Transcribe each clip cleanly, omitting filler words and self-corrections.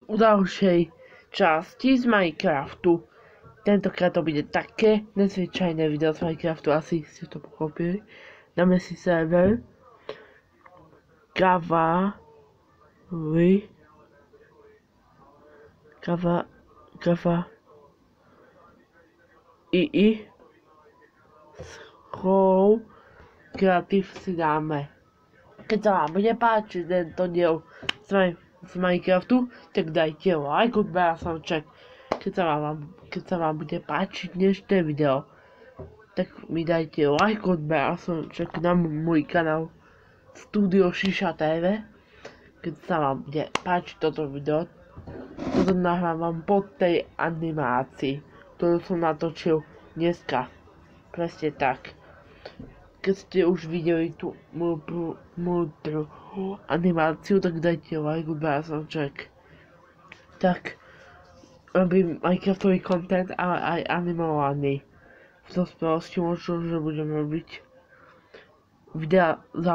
u ďalšej časti z Minecraftu. Tentokrát to bude také nezvyčajné video z Minecraftu, asi ste to pochopili. Dáme si server Kava Show Creative si dáme. Keď sa vám bude páčiť tento diel z Minecraftu, tak dajte like, odber a samček. Keď sa vám bude páčiť dnešné video, tak mi dajte like, odber a samček na môj kanál Studio Šiša TV. Keď sa vám bude páčiť toto video, toto nahrávam po tej animácii, ktorú som natočil dneska. Presne tak. Keď ste už videli tú moju animáciu, tak dajte like, odber a samček. Tak robím Minecraftový content, ale aj animovaný. V dospelosti možno, že budem robiť videa s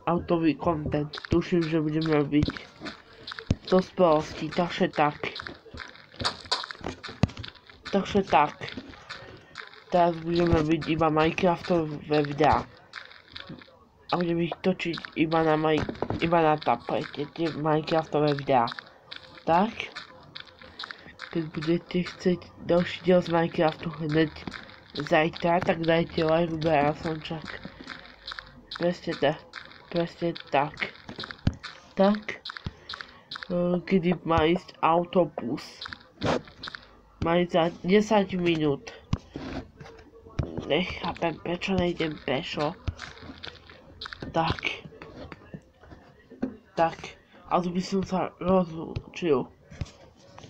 autový content. Tuším, že budem robiť v dospelosti, takže tak. Teraz budem robiť iba Minecraftové videá. A budem ich točiť iba na tablete, tie Minecraftové videá. Tak, keď budete chcieť ďalší diel z Minecraftu hneď zajtra, tak dajte like, odber a samček. Presne tak. Kedy má ísť autobus. Má ísť za 10 minút. Nechápem, prečo nejdem pešo. Tak. Ale by som sa rozlúčil.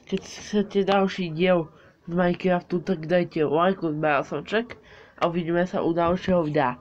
Keď chcete ďalší diel z Minecraftu, tak dajte like, odber a samček a uvidíme sa u ďalšieho videa.